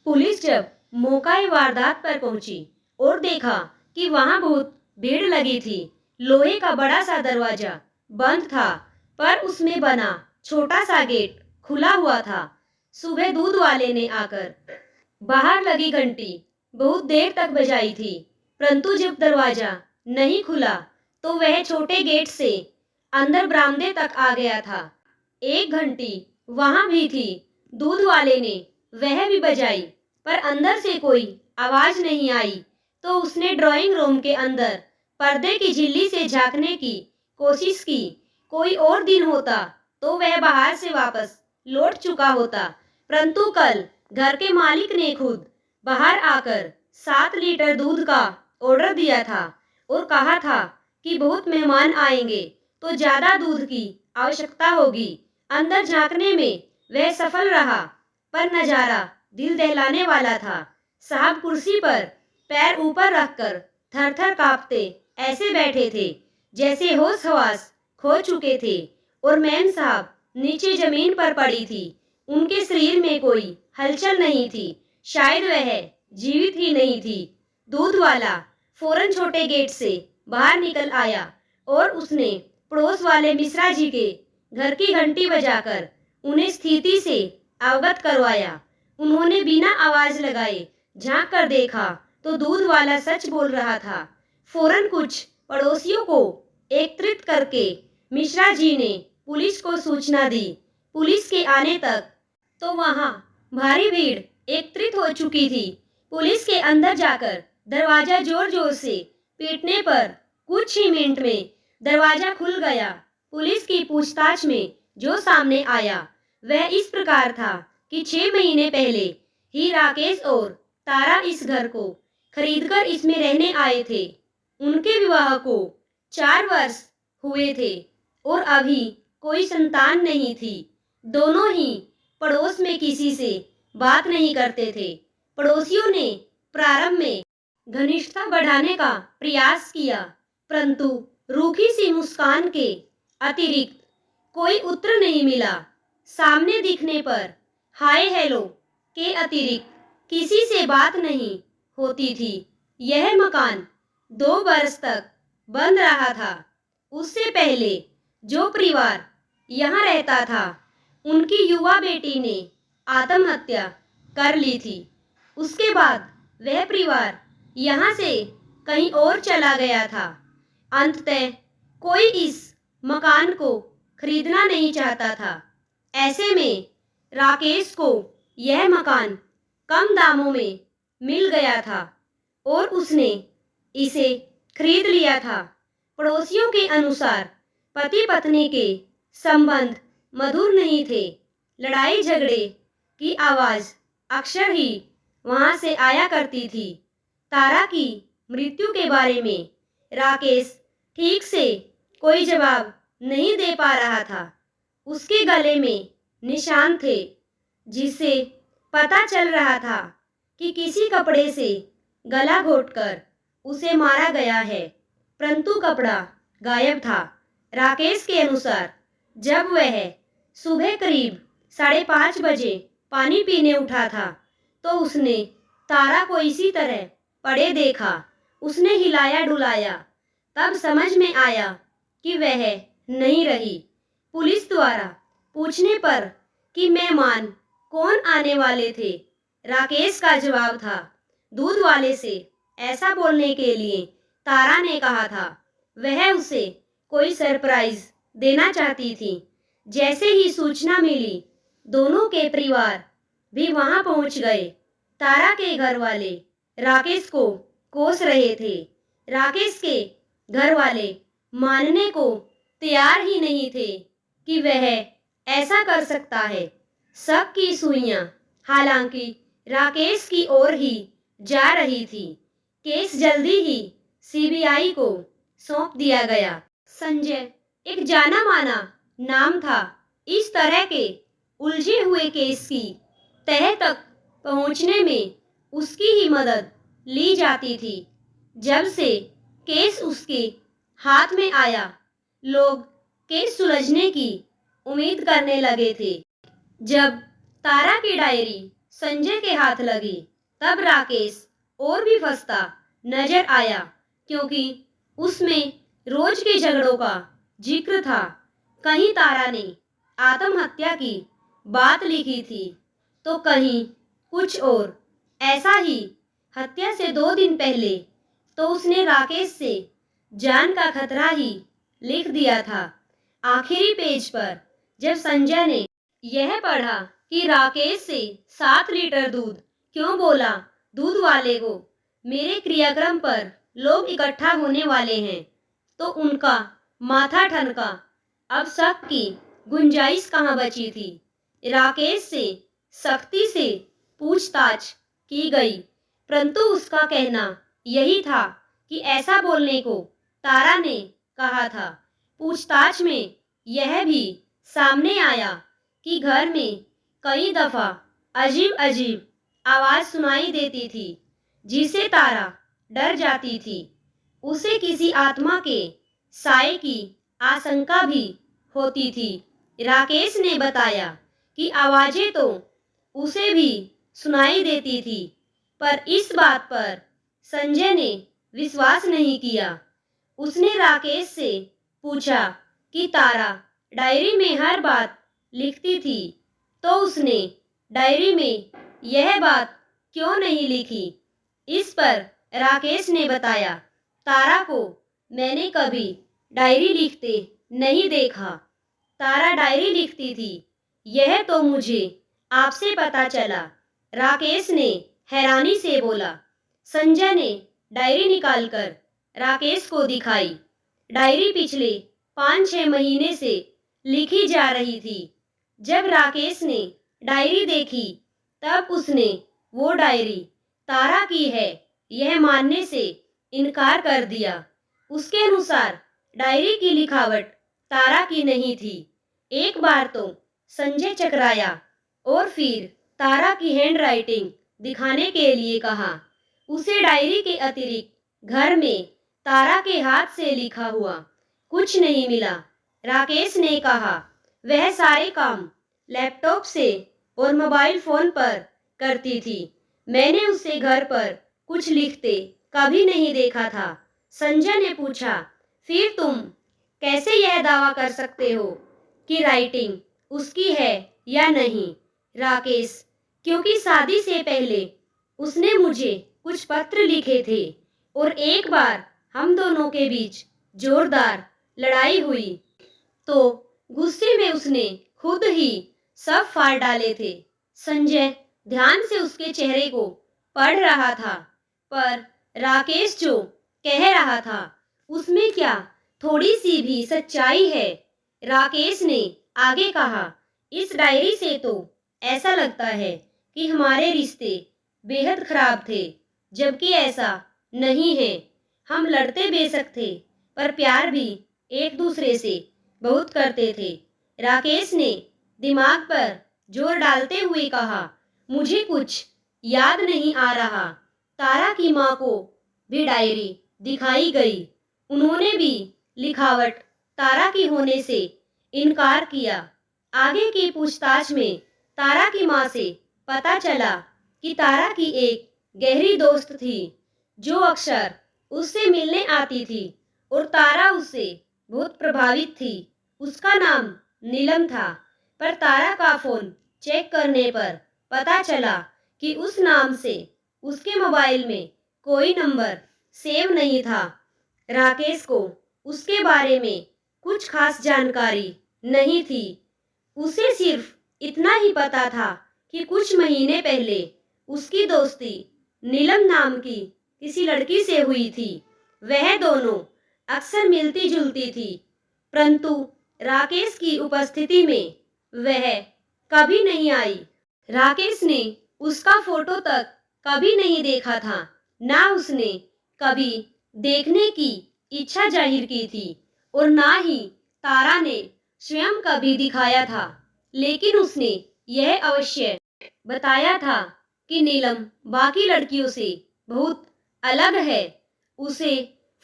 Police जब मौका वारदात पर पहुंची और देखा कि वहां बहुत भीड़ लगी थी। लोहे का बड़ा सा दरवाजा बंद था, पर उसमें बना छोटा सा गेट खुला हुआ था। सुबह दूध वाले ने आकर बाहर लगी घंटी बहुत देर तक बजाई थी, परंतु जब दरवाजा नहीं खुला तो वह छोटे गेट से अंदर बरामदे तक आ गया था। एक घंटी वहां भी थी। दूध वाले ने वह भी बजाई, पर अंदर से कोई आवाज नहीं आई। तो उसने ड्राइंग रूम के अंदर पर्दे की झिल्ली से झांकने की कोशिश की। कोई और दिन होता तो वह बाहर से वापस लौट चुका होता, परंतु कल घर के मालिक ने खुद बाहर आकर 7 लीटर दूध का ऑर्डर दिया था और कहा था कि बहुत मेहमान आएंगे तो ज्यादा दूध की आवश्यकता होगी। अंदर झांकने में वह सफल रहा, पर नजारा दिल दहलाने वाला था। साहब कुर्सी पर पैर ऊपर रखकर थर थर कांपते ऐसे बैठे थे जैसे होश हवास खो चुके थे, और मैम साहब नीचे जमीन पर पड़ी थी। उनके शरीर में कोई हलचल नहीं थी, शायद वह जीवित ही नहीं थी। दूध वाला फौरन छोटे गेट से बाहर निकल आया और उसने पड़ोस वाले मिश्रा जी के घर की घंटी बजाकर उन्हें स्थिति से अवगत करवाया। उन्होंने बिना आवाज लगाए झांक कर देखा तो दूध वाला सच बोल रहा था। फौरन कुछ पड़ोसियों को एकत्रित करके मिश्रा जी ने पुलिस को सूचना दी। पुलिस के आने तक तो वहां भारी भीड़ एकत्रित हो चुकी थी। पुलिस के अंदर जाकर दरवाजा जोर जोर से पीटने पर कुछ ही मिनट में दरवाजा खुल गया। पुलिस की पूछताछ में जो सामने आया वह इस प्रकार था कि 6 महीने पहले ही राकेश और तारा इस घर को खरीदकर इसमें रहने आए थे। उनके विवाह को 4 वर्ष हुए थे और अभी कोई संतान नहीं थी। दोनों ही पड़ोस में किसी से बात नहीं करते थे। पड़ोसियों ने प्रारंभ में घनिष्ठता बढ़ाने का प्रयास किया, परंतु रूखी सी मुस्कान के अतिरिक्त कोई उत्तर नहीं मिला। सामने दिखने पर हाय हेलो के अतिरिक्त किसी से बात नहीं होती थी। यह मकान 2 वर्ष तक बंद रहा था। उससे पहले जो परिवार यहाँ रहता था, उनकी युवा बेटी ने आत्महत्या कर ली थी। उसके बाद वह परिवार यहाँ से कहीं और चला गया था। अंततः कोई इस मकान को खरीदना नहीं चाहता था। ऐसे में राकेश को यह मकान कम दामों में मिल गया था और उसने इसे खरीद लिया था। पड़ोसियों के अनुसार पति पत्नी के संबंध मधुर नहीं थे। लड़ाई झगड़े की आवाज अक्सर ही वहां से आया करती थी। तारा की मृत्यु के बारे में राकेश ठीक से कोई जवाब नहीं दे पा रहा था। उसके गले में निशान थे जिससे पता चल रहा था कि किसी कपड़े से गला घोंटकर उसे मारा गया है, परंतु कपड़ा गायब था। राकेश के अनुसार जब वह सुबह करीब 5:30 बजे पानी पीने उठा था तो उसने तारा को इसी तरह पड़े देखा। उसने हिलाया डुलाया, तब समझ में आया कि वह नहीं रही। पुलिस द्वारा पूछने पर कि मेहमान कौन आने वाले थे, राकेश का जवाब था दूध वाले से ऐसा बोलने के लिए तारा ने कहा था। वह उसे कोई सरप्राइज देना चाहती थी। जैसे ही सूचना मिली, दोनों के परिवार भी वहां पहुंच गए। तारा के घर वाले राकेश को कोस रहे थे। राकेश के घर वाले मानने को तैयार ही नहीं थे कि वह ऐसा कर सकता है। शक की सुइयां हालांकि राकेश की ओर ही जा रही थी। केस जल्दी ही सीबीआई को सौंप दिया गया। संजय एक जाना माना नाम था। इस तरह के उलझे हुए केस की तह तक पहुंचने में उसकी ही मदद ली जाती थी। जब से केस उसके हाथ में आया, लोग केस सुलझने की उम्मीद करने लगे थे। जब तारा की डायरी संजय के हाथ लगी। तब राकेश और भी फंसता नजर आया, क्योंकि उसमें रोज के झगड़ों का जिक्र था। कहीं तारा ने आत्महत्या की बात लिखी थी, तो कहीं कुछ और। ऐसा ही हत्या से 2 दिन पहले तो उसने राकेश से जान का खतरा ही लिख दिया था। आखिरी पेज पर जब संजय ने यह पढ़ा कि राकेश से 7 लीटर दूध क्यों बोला दूध वाले को, मेरे क्रियाक्रम पर लोग इकट्ठा होने वाले हैं, तो उनका माथा ठनका। अब शक की गुंजाइश कहाँ बची थी। राकेश से सख्ती से पूछताछ की गई, परंतु उसका कहना यही था कि ऐसा बोलने को तारा ने कहा था। पूछताछ में यह भी सामने आया कि घर में कई दफा अजीब अजीब आवाज सुनाई देती थी, जिसे तारा डर जाती थी। उसे किसी आत्मा के साए की आशंका भी होती थी। राकेश ने बताया कि आवाजें तो उसे भी सुनाई देती थी, पर इस बात पर संजय ने विश्वास नहीं किया। उसने राकेश से पूछा कि तारा डायरी में हर बात लिखती थी, तो उसने डायरी में यह बात क्यों नहीं लिखी। इस पर राकेश ने बताया, तारा को मैंने कभी डायरी लिखते नहीं देखा। तारा डायरी लिखती थी, यह तो मुझे आपसे पता चला। राकेश ने हैरानी से बोला। संजय ने डायरी निकालकर राकेश को दिखाई। डायरी पिछले 5-6 महीने से लिखी जा रही थी। जब राकेश ने डायरी देखी, तब उसने वो डायरी तारा की है यह मानने से इनकार कर दिया। उसके अनुसार डायरी की लिखावट तारा की नहीं थी। एक बार तो संजय चकराया और फिर तारा की हैंडराइटिंग दिखाने के लिए कहा। उसे डायरी के अतिरिक्त घर में तारा के हाथ से लिखा हुआ कुछ नहीं मिला। राकेश ने कहा, वह सारे काम लैपटॉप से और मोबाइल फोन पर करती थी। मैंने उसे घर पर कुछ लिखते कभी नहीं देखा था। संजय ने पूछा, फिर तुम कैसे यह दावा कर सकते हो कि राइटिंग उसकी है या नहीं? राकेश, क्योंकि शादी से पहले उसने मुझे कुछ पत्र लिखे थे और एक बार हम दोनों के बीच जोरदार लड़ाई हुई, तो गुस्से में उसने खुद ही सब फाड़ डाले थे। संजय ध्यान से उसके चेहरे को पढ़ रहा था, पर राकेश जो कह रहा था उसमें क्या थोड़ी सी भी सच्चाई है? राकेश ने आगे कहा, इस डायरी से तो ऐसा लगता है कि हमारे रिश्ते बेहद खराब थे, जबकि ऐसा नहीं है। हम लड़ते बेशक थे, पर प्यार भी एक दूसरे से बहुत करते थे। राकेश ने दिमाग पर जोर डालते हुए कहा, मुझे कुछ याद नहीं आ रहा। तारा की माँ को भी डायरी दिखाई गई। उन्होंने भी लिखावट तारा की होने से इनकार किया। आगे की पूछताछ में तारा की माँ से पता चला कि तारा की एक गहरी दोस्त थी, जो अक्सर उससे मिलने आती थी और तारा उससे बहुत प्रभावित थी। उसका नाम नीलम था, पर तारा का फोन चेक करने पर पता चला कि उस नाम से उसके मोबाइल में कोई नंबर सेव नहीं था। राकेश को उसके बारे में कुछ खास जानकारी नहीं थी। उसे सिर्फ इतना ही पता था कि कुछ महीने पहले उसकी दोस्ती नीलम नाम की किसी लड़की से हुई थी। वह दोनों अक्सर मिलती जुलती थी, परंतु राकेश की उपस्थिति में वह कभी नहीं आई। राकेश ने उसका फोटो तक कभी नहीं देखा था, ना उसने कभी देखने की इच्छा जाहिर की थी और ना ही तारा ने स्वयं कभी दिखाया था। लेकिन उसने यह अवश्य बताया था कि नीलम बाकी लड़कियों से बहुत अलग है। उसे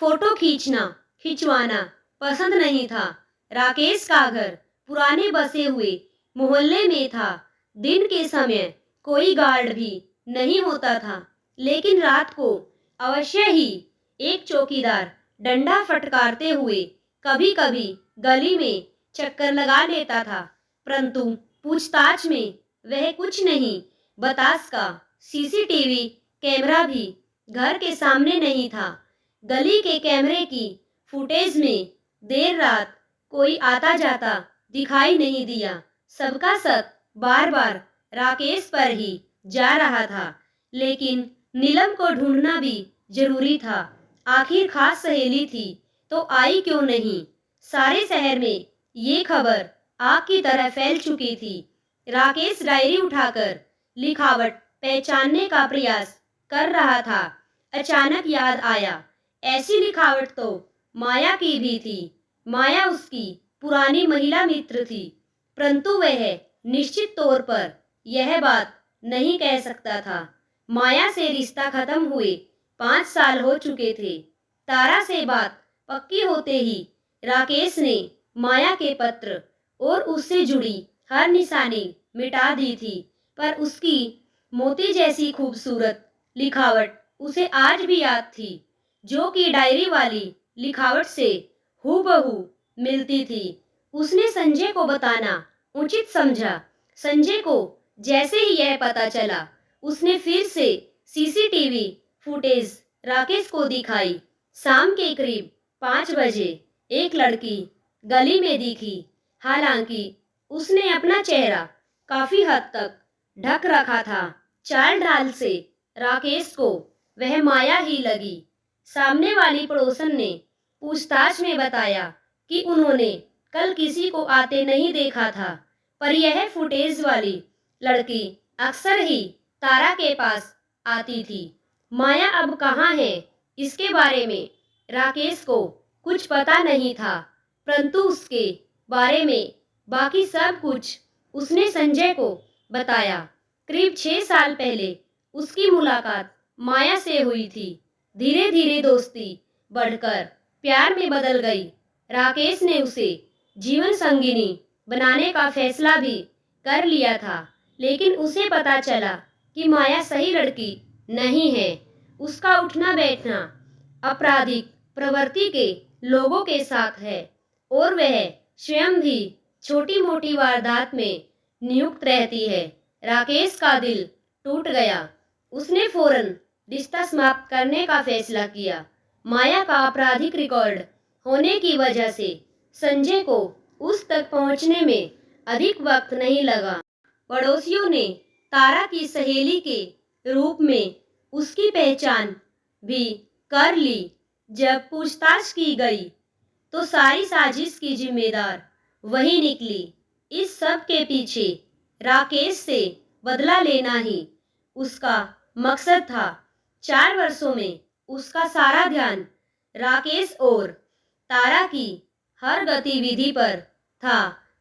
फोटो खिंचवाना पसंद नहीं था। राकेश का घर पुराने बसे हुए मोहल्ले में था। दिन के समय कोई गार्ड भी नहीं होता था, लेकिन रात को अवश्य ही एक चौकीदार डंडा फटकारते हुए कभी कभी गली में चक्कर लगा लेता था, परंतु पूछताछ में वह कुछ नहीं बता सका। सीसीटीवी कैमरा भी घर के सामने नहीं था। गली के कैमरे की फुटेज में देर रात कोई आता जाता दिखाई नहीं दिया। सबका शक बार बार राकेश पर ही जा रहा था, लेकिन नीलम को ढूंढना भी जरूरी था। आखिर खास सहेली थी तो आई क्यों नहीं। सारे शहर में ये खबर आग की तरह फैल चुकी थी। राकेश डायरी उठाकर लिखावट पहचानने का प्रयास कर रहा था। अचानक याद आया, ऐसी लिखावट तो माया की भी थी। माया उसकी पुरानी महिला मित्र थी, परंतु वह निश्चित तौर पर यह बात नहीं कह सकता था। माया से रिश्ता खत्म हुए 5 साल हो चुके थे। तारा से बात पक्की होते ही राकेश ने माया के पत्र और उससे जुड़ी हर निशानी मिटा दी थी, पर उसकी मोती जैसी खूबसूरत लिखावट उसे आज भी याद थी, जो कि डायरी वाली लिखावट से हूबहू मिलती थी। उसने संजय को बताना उचित समझा। संजय को जैसे ही यह पता चला, उसने फिर से सीसीटीवी फुटेज राकेश को दिखाई। शाम के करीब 5 बजे एक लड़की गली में दिखी। हालांकि उसने अपना चेहरा काफी हद तक ढक रखा था। चाल ढाल से राकेश को वह माया ही लगी। सामने वाली पड़ोसन ने पूछताछ में बताया कि उन्होंने कल किसी को आते नहीं देखा था, पर यह फुटेज वाली लड़की अक्सर ही तारा के पास आती थी। माया अब कहाँ है, इसके बारे में राकेश को कुछ पता नहीं था, परंतु उसके बारे में बाकी सब कुछ उसने संजय को बताया। करीब 6 साल पहले उसकी मुलाकात माया से हुई थी। धीरे धीरे दोस्ती बढ़कर प्यार में बदल गई। राकेश ने उसे जीवन संगिनी बनाने का फैसला भी कर लिया था, लेकिन उसे पता चला कि माया सही लड़की नहीं है। उसका उठना बैठना आपराधिक प्रवृत्ति के लोगों के साथ है और वह स्वयं भी छोटी मोटी वारदात में नियुक्त रहती है। राकेश का दिल टूट गया। उसने फौरन रिश्ता समाप्त करने का फैसला किया। माया का आपराधिक रिकॉर्ड होने की वजह से संजय को उस तक पहुंचने में अधिक वक्त नहीं लगा। पड़ोसियों ने तारा की सहेली के रूप में उसकी पहचान भी कर ली। जब पूछताछ की गई तो सारी साजिश की जिम्मेदार वही निकली। इस सब के पीछे राकेश से बदला लेना ही उसका मकसद था। 4 वर्षों में उसका सारा ध्यान राकेश और तारा की हर गतिविधि पर था।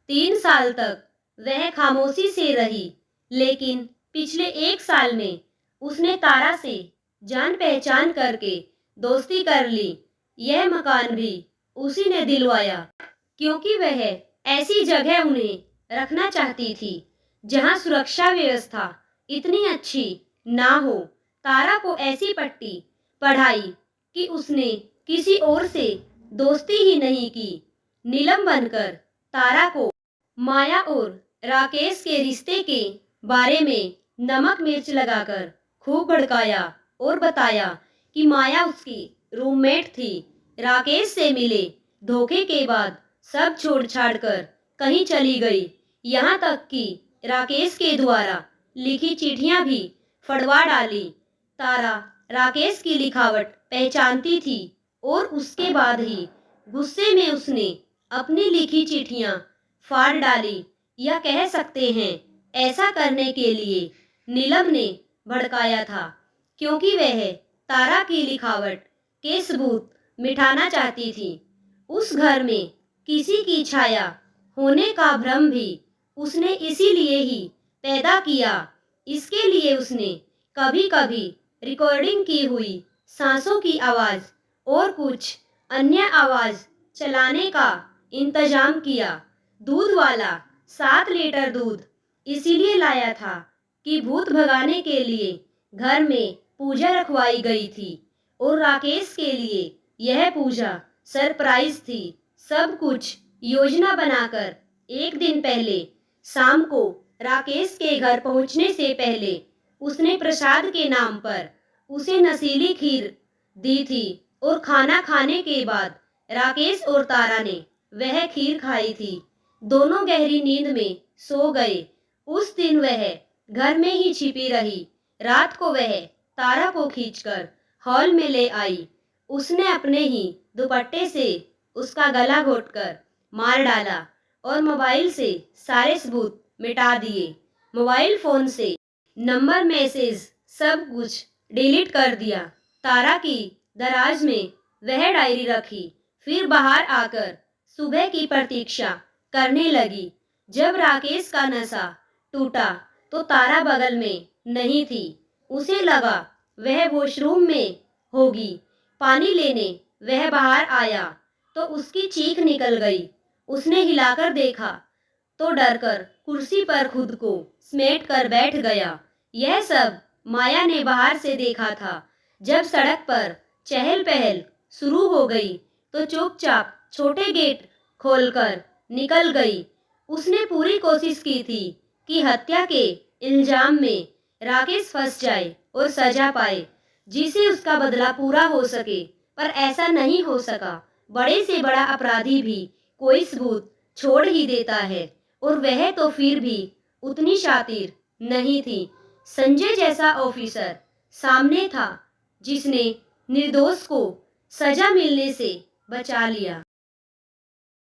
3 साल तक वह खामोशी से रही, लेकिन पिछले 1 साल में उसने तारा से जान पहचान करके दोस्ती कर ली। यह मकान भी उसी ने दिलवाया, क्योंकि वह ऐसी जगह उन्हें रखना चाहती थी जहां सुरक्षा व्यवस्था इतनी अच्छी ना हो। तारा को ऐसी पट्टी पढ़ाई कि उसने किसी और से दोस्ती ही नहीं की। नीलम बनकर तारा को माया और राकेश के रिश्ते के बारे में नमक मिर्च लगाकर खूब भड़काया और बताया कि माया उसकी रूममेट थी। राकेश से मिले धोखे के बाद सब छोड़ छाड़ कर कहीं चली गई। यहाँ तक कि राकेश के द्वारा लिखी चिट्ठियां भी फड़वा डाली। तारा राकेश की लिखावट पहचानती थी और उसके बाद ही गुस्से में उसने अपनी लिखी चिट्ठियां फाड़ डाली। या कह सकते हैं ऐसा करने के लिए नीलम ने भड़काया था, क्योंकि वह तारा की लिखावट के सबूत मिटाना चाहती थी। उस घर में किसी की छाया होने का भ्रम भी उसने इसीलिए ही पैदा किया। इसके लिए उसने कभी कभी रिकॉर्डिंग की हुई सांसों की आवाज और कुछ अन्य आवाज चलाने का इंतजाम किया। दूध वाला 7 लीटर दूध इसीलिए लाया था कि भूत भगाने के लिए घर में पूजा रखवाई गई थी और राकेश के लिए यह पूजा सरप्राइज थी। सब कुछ योजना बनाकर एक दिन पहले शाम को राकेश के घर पहुंचने से पहले उसने प्रसाद के नाम पर उसे नशीली खीर दी थी और खाना खाने के बाद राकेश और तारा ने वह खीर खाई थी। दोनों गहरी नींद में सो गए। उस दिन वह घर में ही छिपी रही। रात को वह तारा को खींचकर हॉल में ले आई। उसने अपने ही दुपट्टे से उसका गला घोंटकर मार डाला और मोबाइल से सारे सबूत मिटा दिए। मोबाइल फोन से नंबर, मैसेज सब कुछ डिलीट कर दिया। तारा की दराज में वह डायरी रखी। फिर बाहर आकर सुबह की प्रतीक्षा करने लगी। जब राकेश का नशा टूटा तो तारा बगल में नहीं थी। उसे लगा वह वॉशरूम में होगी। पानी लेने वह बाहर आया तो उसकी चीख निकल गई। उसने हिलाकर देखा तो डरकर कुर्सी पर खुद को समेट कर बैठ गया। यह सब माया ने बाहर से देखा था। जब सड़क पर चहल पहल शुरू हो गई तो चुपचाप छोटे गेट खोलकर निकल गई। उसने पूरी कोशिश की थी कि हत्या के इल्जाम में राकेश फंस जाए और सजा पाए, जिससे उसका बदला पूरा हो सके, पर ऐसा नहीं हो सका। बड़े से बड़ा अपराधी भी कोई सबूत छोड़ ही देता है और वह तो फिर भी उतनी शातिर नहीं थी। संजय जैसा ऑफिसर सामने था जिसने निर्दोष को सजा मिलने से बचा लिया।